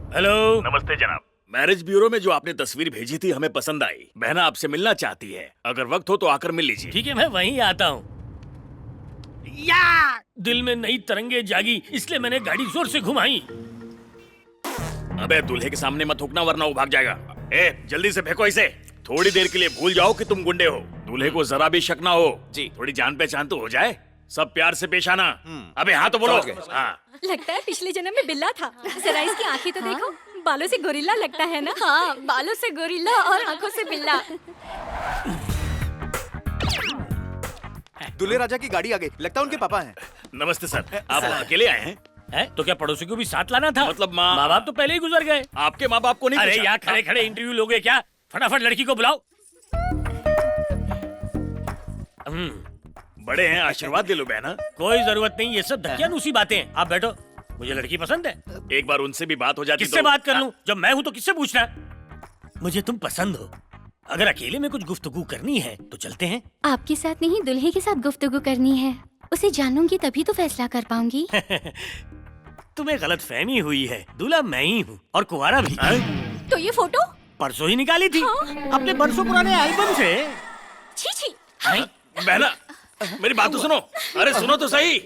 Hello. नमस्ते जनाब। Marriage bureau में जो आपने तस्वीर भेजी थी हमें पसंद आई। बहना आपसे मिलना चाहती है, अगर वक्त हो तो आकर मिल लीजिए। ठीक है, मैं वहीं आता हूँ। या दिल में नई तरंगे जागी, इसलिए मैंने गाड़ी जोर से घुमाई। अबे दूल्हे के सामने मत थूकना वरना वो भाग जाएगा। जल्दी से फेंको इसे। थोड़ी देर के लिए भूल जाओ कि तुम गुंडे हो। दूल्हे को जरा भी शक ना हो। जी। थोड़ी जान पहचान तो हो जाए। सब प्यार से पेश आना। अबे हाँ तो बोलो। समझ गए। हाँ। लगता है पिछले जन्म में बिल्ला था। जरा इसकी आंखें तो देखो, बालों से गोरिल्ला लगता है ना। हाँ, बालों से गोरिल्ला और आंखों से बिल्ला। दूल्हे राजा की गाड़ी आ गई, लगता है उनके पापा हैं। नमस्ते सर, आप अकेले आए हैं? है तो क्या पड़ोसी को भी साथ लाना था? मतलब माँ बाप तो पहले ही गुजर गए। आपके माँ बाप को नहीं अरे पूछा? यहाँ खड़े खड़े इंटरव्यू लोगे क्या? फटाफट लड़की को बुलाओ। बड़े हैं, आशीर्वाद दे लो बहना। कोई जरूरत नहीं, ये सब धकियानुसी बातें हैं। आप बैठो, मुझे लड़की पसंद है। एक बार उनसे भी बात हो जाती किससे बात कर लूं? जब मैं हूं तो किससे पूछना है? मुझे तुम पसंद हो। अगर अकेले में कुछ गुफ्तगू करनी है तो चलते हैं। आपके साथ नहीं, दुल्हे के साथ गुफ्तगू करनी है। उसे जानूंगी तभी तो फैसला कर पाऊंगी। तुम्हें गलत फहमी हुई है। दूल्हा मैं ही हूँ और कुंवारा भी। तो ये फोटो परसों ही निकाली थी। अपने बरसों पुराने एल्बम से। छी छी। बहना मेरी बात तो सुनो। अरे सुनो तो सही।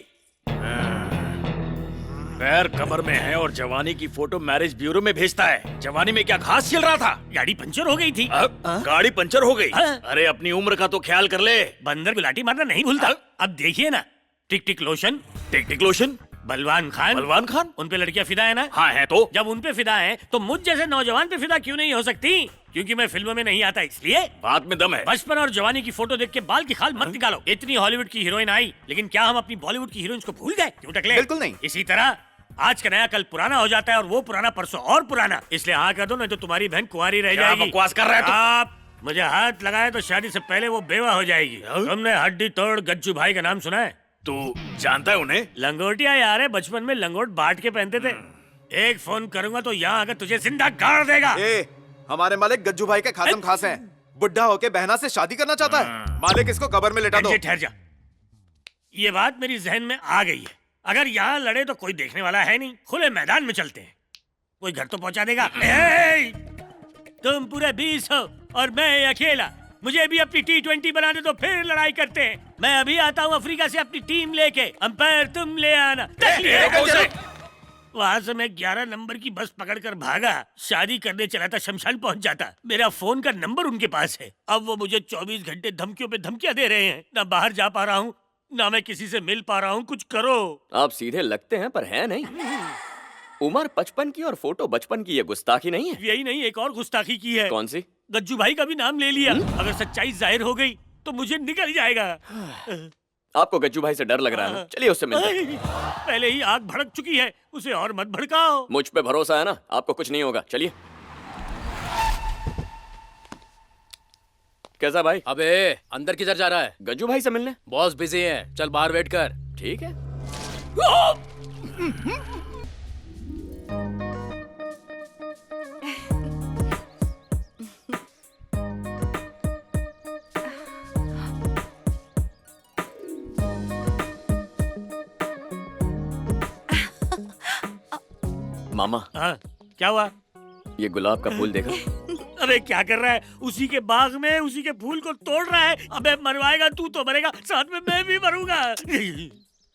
पैर कमर में है और जवानी की फोटो मैरिज ब्यूरो में भेजता है। जवानी में क्या घास चल रहा था? गाड़ी पंचर हो गई थी। गाड़ी पंचर हो गई? हाँ। अरे अपनी उम्र का तो ख्याल कर ले। बंदर गुलाटी मारना नहीं भूलता। अब देखिए ना, टिक टिक लोशन, टिक टिक लोशन, बलवान खान। बलवान खान, उन पे लड़कियां फिदा है ना? हाँ है तो। जब उन पे फिदा है तो मुझ जैसे नौजवान पे फिदा क्यों नहीं हो सकती? क्योंकि मैं फिल्मों में नहीं आता इसलिए। बात में दम है। बचपन और जवानी की फोटो देख के बाल की खाल मत निकालो। इतनी हॉलीवुड की हीरोइन आई, लेकिन क्या हम अपनी बॉलीवुड की हीरोइंस को भूल गए? क्यों टकले? बिल्कुल नहीं। इसी तरह आज का नया कल पुराना हो जाता है और वो पुराना परसों और पुराना। इसलिए हाँ कर दो, नहीं तो तुम्हारी बहन कुंवारी रह क्या जाएगी। बकवास कर रहा है तू? आप मुझे हाथ लगाए तो शादी से पहले वो बेवा हो जाएगी। तुमने हड्डी तोड़ गज्जू भाई का नाम सुना है? तू जानता है उन्हें? लंगोटिया यार है, बचपन में लंगोट बांट के पहनते थे। एक फोन करूंगा तो यहाँ आकर तुझे जिंदा गाड़ देगा। हमारे मालिक गज्जू भाई के खासम खास हैं। बुढ़ा होके बहना से शादी करना चाहता है। मालिक इसको कब्र में लेटा दो। ठहर जा। ये बात मेरी जहन में आ गई है। अगर यहाँ लड़े तो कोई देखने वाला है नहीं, खुले मैदान में चलते हैं। कोई घर तो पहुंचा देगा। तुम पूरे 20 हो और मैं अकेला। मुझे भी अपनी T20 बना दे तो फिर लड़ाई करते हैं। मैं अभी आता हूँ अफ्रीका से अपनी टीम लेके। अंपायर तुम ले आना। वहाँ से मैं 11 नंबर की बस पकड़कर भागा। शादी करने चला था, शमशान पहुँच जाता। मेरा फोन का नंबर उनके पास है। अब वो मुझे 24 घंटे धमकियों पे धमकियां दे रहे हैं। ना बाहर जा पा रहा हूँ, ना मैं किसी से मिल पा रहा हूँ। कुछ करो। आप सीधे लगते हैं पर हैं नहीं। उम्र 55 की और फोटो बचपन की, ये गुस्ताखी नहीं है? यही नहीं, एक और गुस्ताखी की है। कौन सी? गज्जू भाई का भी नाम ले लिया। अगर सच्चाई जाहिर हो गई तो मुझे निकल जाएगा। आपको गज्जू भाई से डर लग रहा है ना? चलिए उससे मिलते हैं। पहले ही आग भड़क चुकी है, उसे और मत भड़काओ। मुझ पे भरोसा है ना? आपको कुछ नहीं होगा। चलिए। कैसा भाई? अबे अंदर किधर जा रहा है? गज्जू भाई से मिलने। बॉस बिजी है, चल बाहर वेट कर। ठीक है। मामा, हाँ, क्या हुआ? ये गुलाब का फूल देखा? अबे क्या कर रहा है? उसी के बाग में उसी के फूल को तोड़ रहा है। अबे मरवाएगा तू तो मरेगा, साथ में मैं भी मरूंगा।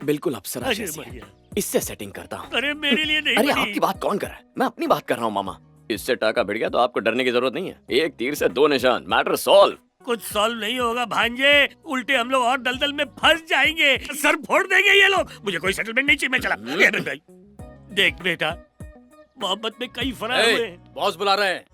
बिल्कुल अप्सरा अरे जैसी मर है। गया। इससे सेटिंग करता हूँ। अरे मेरे लिए नहीं अरे बनी। आपकी बात कौन कर रहा है? मैं अपनी बात कर रहा हूँ मामा। इससे टाका भिड़ गया तो आपको डरने की जरूरत नहीं है। एक तीर से 2 निशान। Matter solve. कुछ सॉल्व नहीं होगा भांजे, उल्टे हम लोग और दलदल में फंस जाएंगे। सर फोड़ देंगे ये लोग। मुझे कोई सेटलमेंट नहीं चाहिए, मैं चला। ये भाई देख बेटा, मोहब्बत में कई फरार हुए हैं। बॉस बुला रहे हैं।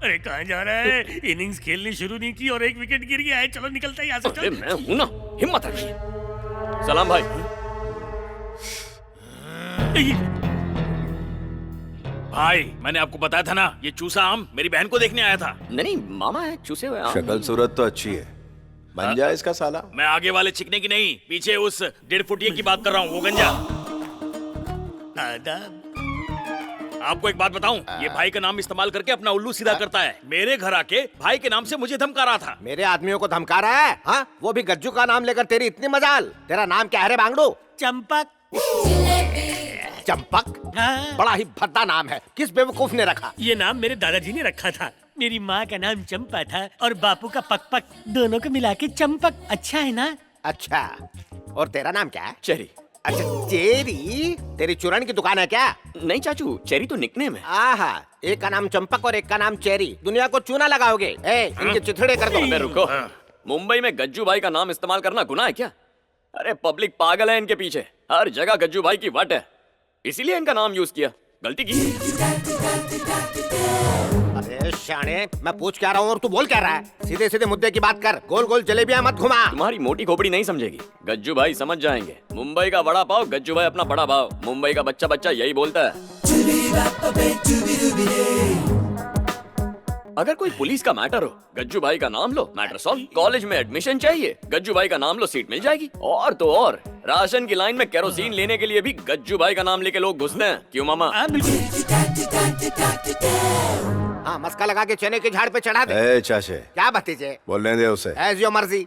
अरे कहाँ जा रहा है? इनिंग्स खेलनी शुरू नहीं की और एक विकेट गिर गया है। चलो निकलता है यहाँ से। अरे चल। मैं हूं ना, हिम्मत रखिए। सलाम भाई। भाई मैंने आपको बताया था ना, ये चूसा आम मेरी बहन को देखने आया था। नहीं मामा है, चूसे हुए आम। शक्ल सूरत तो अच्छी है, बन जाए इसका साला। मैं आगे वाले चिकने की नहीं, पीछे उस 1.5 फुटिये की बात कर रहा हूँ, वो गंजा। आदाब। आपको एक बात बताऊं, ये भाई का नाम इस्तेमाल करके अपना उल्लू सीधा करता है। मेरे घर आके भाई के नाम से मुझे धमका रहा था। मेरे आदमियों को धमका रहा है? हाँ, वो भी गज्जू का नाम लेकर। तेरी इतनी मजाल। तेरा नाम क्या है रे बांगड़ू? चंपक। चंपक हाँ, बड़ा ही भद्दा नाम है, किस बेवकूफ ने रखा? ये नाम मेरे दादाजी ने रखा था। मेरी माँ का नाम चंपा था और बापू का पक दोनों को मिला के चंपक। अच्छा है ना? अच्छा, और तेरा नाम क्या है? चेरी। अच्छा चेरी, तेरी चूरन की दुकान है क्या? नहीं चाचू, चेरी तो निकनेम है। आहा, एक का नाम चंपक और एक का नाम चेरी, दुनिया को चूना लगाओगे? इनके चिथड़े कर दो। अबे रुको, मुंबई में गज्जू भाई का नाम इस्तेमाल करना गुनाह है क्या? अरे पब्लिक पागल है इनके पीछे, हर जगह गज्जू भाई की वट है, इसीलिए इनका नाम यूज किया। गलती की। अरे शाणे, मैं पूछ क्या रहा हूँ और तू बोल क्या रहा है? सीधे सीधे मुद्दे की बात कर, गोल गोल जलेबियां मत घुमा। तुम्हारी मोटी खोपड़ी नहीं समझेगी, गज्जू भाई समझ जाएंगे। मुंबई का बड़ा पाव, गज्जू भाई अपना बड़ा भाव। मुंबई का बच्चा बच्चा यही बोलता है। अगर कोई पुलिस का मैटर हो, गज्जू भाई का नाम लो, मैटर सॉल्व। कॉलेज में एडमिशन चाहिए, गज्जू भाई का नाम लो, सीट मिल जाएगी। और तो और, राशन की लाइन में केरोसिन लेने के लिए भी गज्जू भाई का नाम लेके लोग घुसते हैं। क्यों मामा? हाँ, बिल्कुल। हाँ, मस्का लगा के चने के झाड़ पे चढ़ा दे। ए चाचे, क्या भतीजे? बोलने दे उसे। एज योर मर्जी।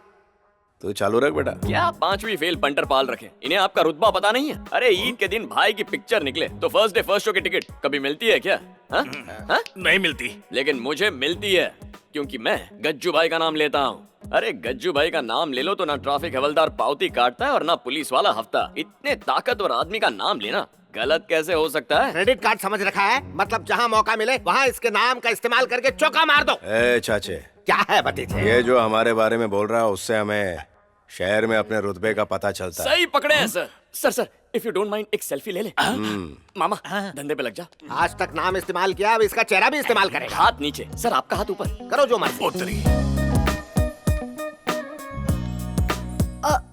तू चालू रख बेटा। क्या 5वीं फेल पंटर पाल रखे, इन्हें आपका रुतबा पता नहीं है? अरे ईद के दिन भाई की पिक्चर निकले तो फर्स्ट डे फर्स्ट शो की टिकट कभी मिलती है क्या? हाँ? हाँ? नहीं मिलती। लेकिन मुझे मिलती है, क्योंकि मैं गज्जू भाई का नाम लेता हूँ। अरे गज्जू भाई का नाम ले लो तो ना ट्रैफिक हवलदार पावती काटता है और ना पुलिस वाला हफ्ता। इतने ताकतवर आदमी का नाम लेना गलत कैसे हो सकता है? क्रेडिट कार्ड समझ रखा है? मतलब जहाँ मौका मिले वहाँ इसके नाम का इस्तेमाल करके चौका मार दो। ए चाचे, क्या है भतीजे? ये जो हमारे बारे में बोल रहा है उससे हमें शहर में अपने रुतबे का पता चलता है। सही पकड़े हैं sir. Sir if you don't mind एक सेल्फी ले ले। मामा धंधे पे लग जा। आज तक नाम इस्तेमाल किया, अब इसका चेहरा भी इस्तेमाल करेगा। हाथ नीचे सर, आपका हाथ ऊपर करो जो मर्जी। उतरी।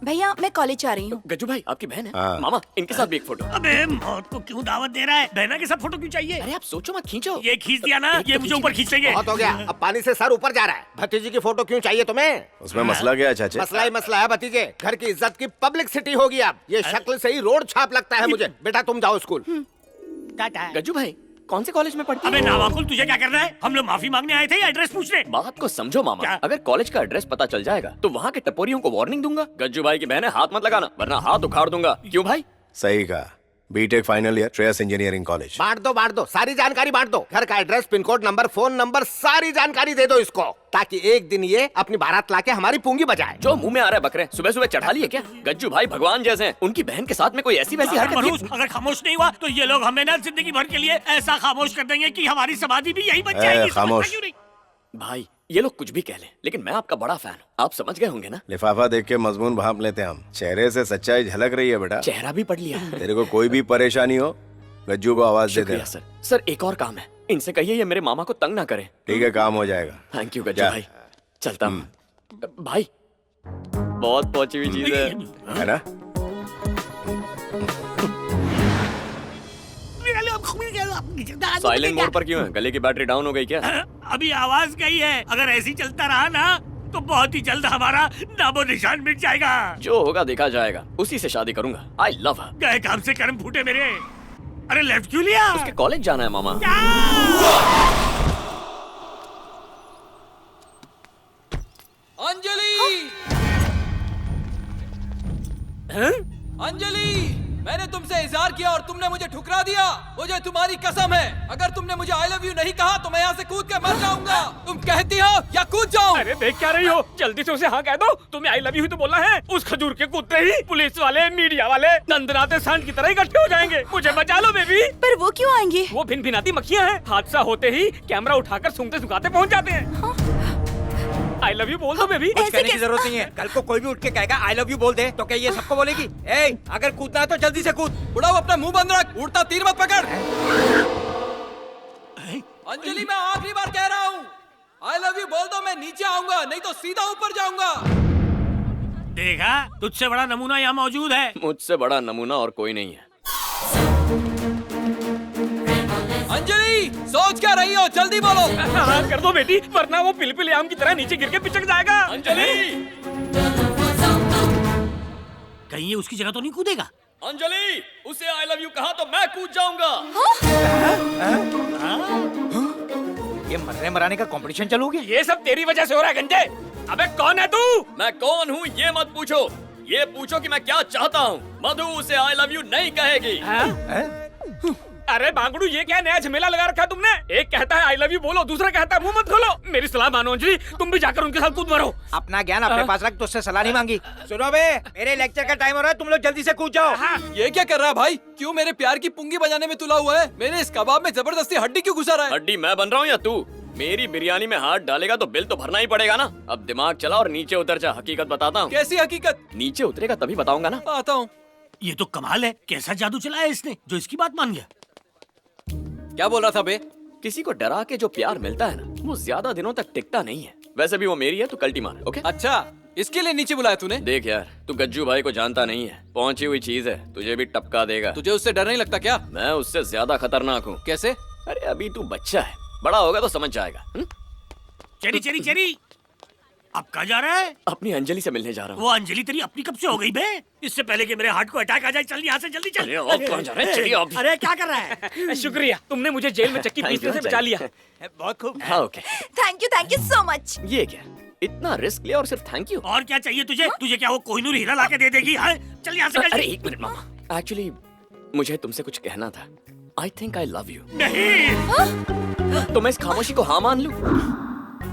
भैया मैं कॉलेज जा रही हूँ। गज्जू भाई आपकी बहन है? हाँ। मामा इनके साथ भी एक फोटो। अबे मौत को क्यों दावत दे रहा है? बहना के साथ फोटो क्यों चाहिए? अरे आप सोचो मत, खींचो। ये खींच दिया ना, ये मुझे ऊपर खींच लेंगे। बहुत हो गया, अब पानी से सर ऊपर जा रहा है। भतीजी की फोटो क्यों चाहिए तुम्हें? उसमें मसला क्या है चाचे? मसला ही मसला है भतीजे, घर की इज्जत की पब्लिसिटी होगी। अब ये शक्ल से ही रोड छाप लगता है मुझे। बेटा तुम जाओ स्कूल। टाटा। गज्जू भाई कौन से कॉलेज में पढ़ती अबे है? नावाकुल, तुझे क्या करना है? हम लोग माफी मांगने आए थे या एड्रेस पूछने? बात को समझो मामा, क्या? अगर कॉलेज का एड्रेस पता चल जाएगा तो वहाँ के टपोरियों को वार्निंग दूंगा। गज्जू भाई की बहन है, हाथ मत लगाना वरना हाथ उखाड़ दूंगा। क्यों भाई? सही कहा। BTech final year, Shreyas engineering college. बांट दो, सारी जानकारी बांट दो। घर का address, pin code, number, phone number, सारी जानकारी दे दो इसको, ताकि एक दिन ये अपनी बारात लाके हमारी पूंगी बजाए। जो मुंह में आ रहा है बकरे, सुबह सुबह चढ़ा लिए क्या? गज्जू भाई भगवान जैसे हैं, उनकी बहन के साथ में कोई ऐसी वैसी हरकत मनुष्य, अगर खामोश नहीं हुआ तो ये लोग हमें ना जिंदगी भर के लिए ऐसा खामोश कर देंगे कि हमारी समाधि भी यही बन जाएगी। खामोश। समझता क्यों नहीं? भाई ये लोग कुछ भी कह लें, लेकिन मैं आपका बड़ा फैन हूँ, आप समझ गए होंगे ना? लिफाफा देख के मजमून भांप लेते हैं हम। चेहरे से सच्चाई झलक रही है बेटा। चेहरा भी पढ़ लिया। तेरे को कोई भी परेशानी हो, गज्जू को आवाज दे शुक्रिया देना। सर। सर एक और काम है, इनसे कहिए ये मेरे मामा को तंग ना करें। ठीक है, काम हो जाएगा। थैंक यू गज्जू जा। भाई, चलता हूँ। भाई बहुत पहुंची हुई चीज है ना? साइलेंट मोड पर क्यों है? गले की बैटरी डाउन हो गई क्या? अभी आवाज गई है। अगर ऐसी चलता रहा ना तो बहुत ही जल्द हमारा नामो निशान मिट जाएगा। जो होगा देखा जाएगा, उसी से शादी करूंगा। आई लव हर। गए काम से कर्म फूटे मेरे। अरे लेफ्ट क्यों लिया? उसके कॉलेज जाना है मामा। अंजलि! अंजलि! मैंने तुमसे इज़हार किया और तुमने मुझे ठुकरा दिया। मुझे तुम्हारी कसम है, अगर तुमने मुझे आई लव यू नहीं कहा तो मैं यहाँ से कूद के मर जाऊंगा। तुम कहती हो या कूद जाऊं? अरे देख क्या रही हो? जल्दी से उसे हाँ कह दो। तुम्हें आई लव यू तो बोलना है। उस खजूर के कूदते ही पुलिस वाले, मीडिया वाले नंदनाते सांड की तरह इकट्ठे हो जाएंगे। मुझे बचा लो बेबी। पर वो क्यों आएंगे? वो भिन भिनाती मक्खियाँ हैं। हादसा होते ही कैमरा उठाकर सूंघते सुखाते पहुँच जाते हैं। आई लव यू बोल दो बेबी। कुछ कहने की जरूरत नहीं है। कल को कोई भी उठ के कहेगा आई लव यू बोल दे तो क्या ये सबको बोलेगी? ए, अगर कूदना है तो जल्दी से कूद। बुढ़ाओ अपना मुंह बंद रख, उड़ता तीर मत पकड़। अंजलि मैं आखिरी बार कह रहा हूँ, आई लव यू बोल दो, मैं नीचे आऊंगा, नहीं तो सीधा ऊपर जाऊंगा। देखा, तुझसे बड़ा नमूना यहाँ मौजूद है। मुझसे बड़ा नमूना और कोई नहीं है। अंजलि सोच क्या रही हो? जल्दी बोलो। हाँ कर दो बेटी, वरना वो पिलपिल आम की तरह नीचे गिर के पिचक जाएगा। अंजलि! कहीं ये उसकी जगह तो नहीं कूदेगा? अंजलि! उसे आई लव यू कहा तो मैं कूद जाऊंगा। ये मरने मराने का कंपटीशन चलोगे? ये सब तेरी वजह से हो रहा है गंजे। अबे कौन है तू? मैं कौन हूँ ये मत पूछो, ये पूछो कि मैं क्या चाहता हूँ। मधु उसे आई लव यू नहीं कहेगी। अरे बांगड़ू, ये क्या नया झमेला लगा रखा है तुमने? एक कहता है आई लव यू बोलो, दूसरा कहता है मुंह मत खोलो। मेरी सलाह मानो अंजलि, तुम भी जाकर उनके साथ कूद मरो। अपना ज्ञान अपने पास रख, तुझसे सलाह नहीं मांगी। सुनो बे, मेरे लेक्चर का टाइम हो रहा है, तुम लोग जल्दी से कूद जाओ। ये क्या कर रहा है भाई? क्यों मेरे प्यार की पुंगी बजाने में तुला हुआ है? मेरे इस कबाब में जबरदस्ती हड्डी क्यों घुसा रहा है? हड्डी मैं बन रहा हूँ या तू? मेरी बिरयानी में हाथ डालेगा तो बिल तो भरना ही पड़ेगा ना। अब दिमाग चला और नीचे उतर जा। हकीकत बताता हूँ। कैसी हकीकत? नीचे उतरेगा तभी बताऊंगा ना। आता हूँ। ये तो कमाल है, कैसा जादू चलाया इसने जो इसकी बात मान गया। क्या बोल रहा था बे? किसी को डरा के जो प्यार मिलता है ना, वो ज्यादा दिनों तक टिकता नहीं है। वैसे भी वो मेरी है, तू कल्टी मार। ओके? अच्छा, इसके लिए नीचे बुलाया तूने? देख यार, तू गज्जू भाई को जानता नहीं है। पहुंची हुई चीज है, तुझे भी टपका देगा। तुझे उससे डर नहीं लगता क्या? मैं उससे ज्यादा खतरनाक हूँ। कैसे? अरे अभी तू बच्चा है, बड़ा होगा तो समझ जाएगा। चेरी चेरी चेरी, अब कहाँ जा रहा है? अपनी अंजलि से मिलने जा रहा हूँ। वो अंजलि तेरी अपनी कब से हो गई बे? इससे पहले कि मेरे हार्ट को अटैक आ जाए, चल यहाँ से जल्दी चल। अरे अब कहाँ जा रहे हैं? चलिए अब। अरे क्या कर रहा है? शुक्रिया, तुमने मुझे जेल में चक्की पीसने से बचा लिया। बहुत खूब। हाँ okay. Thank you so much. ये क्या, इतना रिस्क लिया और सिर्फ थैंक यू? और क्या चाहिए तुझे? तुझे क्या वो कोहिनूर हीरा लाके दे देगी? हाँ, चल यहाँ से। अरे एक मिनट मामा, एक्चुअली मुझे तुमसे कुछ कहना था। I think I love you. नहीं। तो मैं इस खामोशी को हाँ मान लूं?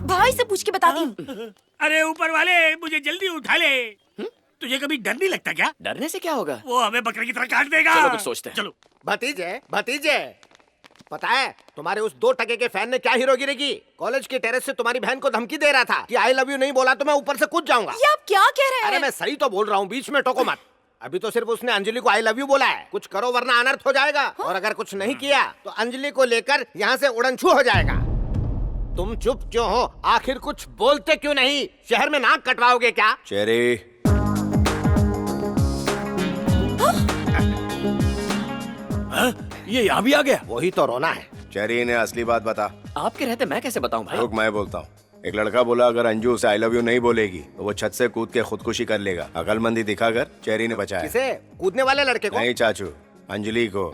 भाई से पूछ के बताती हूँ। अरे ऊपर वाले, मुझे जल्दी उठा ले। तुझे कभी डर नहीं लगता क्या? डरने से क्या होगा? वो हमें बकरे की तरह काट देगा। चलो कुछ सोचते हैं। चलो। भतीजे, भतीजे, पता है तुम्हारे उस 2 टके के फैन ने क्या हीरोगिरी की? कॉलेज के टेरेस से तुम्हारी बहन को धमकी दे रहा था कि आई लव यू नहीं बोला तो मैं ऊपर से कूद जाऊंगा। ये आप क्या कह रहे हैं? अरे मैं सही तो बोल रहा हूँ, बीच में टोको मत। अभी तो सिर्फ उसने अंजलि को आई लव यू बोला है। कुछ करो वरना अनर्थ हो जाएगा। और अगर कुछ नहीं किया तो अंजलि को लेकर यहाँ से उड़नछू हो जाएगा। तुम चुप क्यों हो? आखिर कुछ बोलते क्यों नहीं? शहर में नाक कटवाओगे क्या? चेरी, ये यहाँ भी आ गया। वही तो रोना है। चेरी ने असली बात बता। आपके रहते मैं कैसे बताऊं भाई? रुक, मैं बोलता हूँ। एक लड़का बोला अगर अंजू उसे आई लव यू नहीं बोलेगी तो वो छत से कूद के खुदकुशी कर लेगा। अकलमंदी दिखाकर चेरी ने बचाया। किसे? कूदने वाले लड़के को? नहीं चाचू, अंजलि को।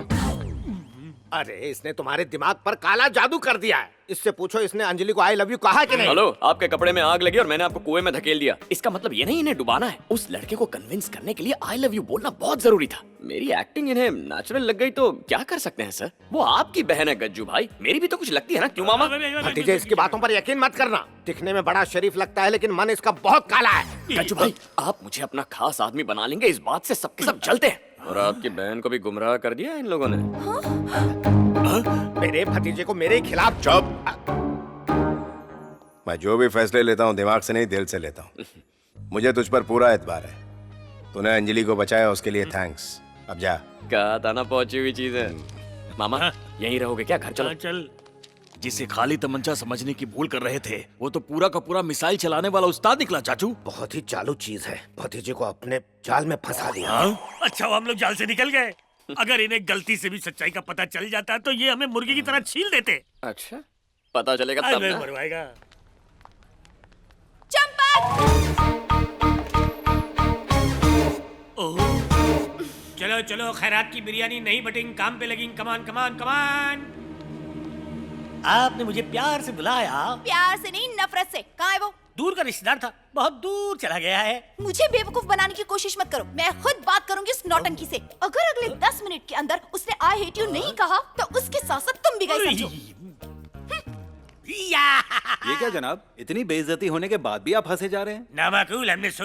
अरे इसने तुम्हारे दिमाग पर काला जादू कर दिया है। इससे पूछो इसने अंजलि को आई लव यू कहा कि नहीं? हेलो, आपके कपड़े में आग लगी और मैंने आपको कुएं में धकेल दिया। इसका मतलब ये नहीं इन्हें डुबाना है। उस लड़के को कन्विंस करने के लिए आई लव यू बोलना बहुत जरूरी था। मेरी एक्टिंग इन्हें नेचुरल लग गई तो क्या कर सकते हैं सर? वो आपकी बहन है गज्जू भाई, मेरी भी तो कुछ लगती है ना, क्यों मामा? भतीजे इसकी बातों पर यकीन मत करना। दिखने में बड़ा शरीफ लगता है लेकिन मन इसका बहुत काला है। गज्जू भाई, आप मुझे अपना खास आदमी बना लेंगे, इस बात से सबके सब जलते हैं। और आपकी बहन को भी गुमराह कर दिया इन लोगों ने। मेरे भतीजे को मेरे खिलाफ। चुप। मैं जो भी फैसले लेता हूँ दिमाग से नहीं, दिल से लेता हूँ। मुझे तुझ पर पूरा एतबार है। तूने अंजलि को बचाया, उसके लिए थैंक्स। अब जा। कहा था ना पहुंची हुई चीज है। मामा यहीं रहोगे क्या? घर चलो। चल। जिसे खाली तमंचा समझने की भूल कर रहे थे, वो तो पूरा का पूरा मिसाइल चलाने वाला उस्ताद निकला चाचू। बहुत ही चालू चीज है। भतीजे को अपने जाल में फंसा दिया। अच्छा, वो हम लोग जाल से निकल गए। अगर इन्हें गलती से भी सच्चाई का पता चल जाता तो ये हमें मुर्गी की तरह छील देते। अच्छा, पता चलेगा तब ना। मरवाएगा। चलो चलो, खैरात की बिरयानी नहीं बटेंगे, काम पे लगेंगे। कमान कमान कमान। आपने मुझे प्यार से बुलाया। प्यार से नहीं, नफरत से। कहाँ है वो? दूर का रिश्तेदार था, बहुत दूर चला गया है। मुझे बेवकूफ बनाने की कोशिश मत करो। मैं खुद बात करूंगी उस नौटंकी से। अगर अगले 10 मिनट के अंदर उसने आई हेट यू नहीं कहा तो उसके साथ साथ तुम भी गए समझो। या। ये क्या जनाब, इतनी बेइज्जती होने के बाद भी आप हंसे जा रहे हैं? नामाकूल, हमने सोचा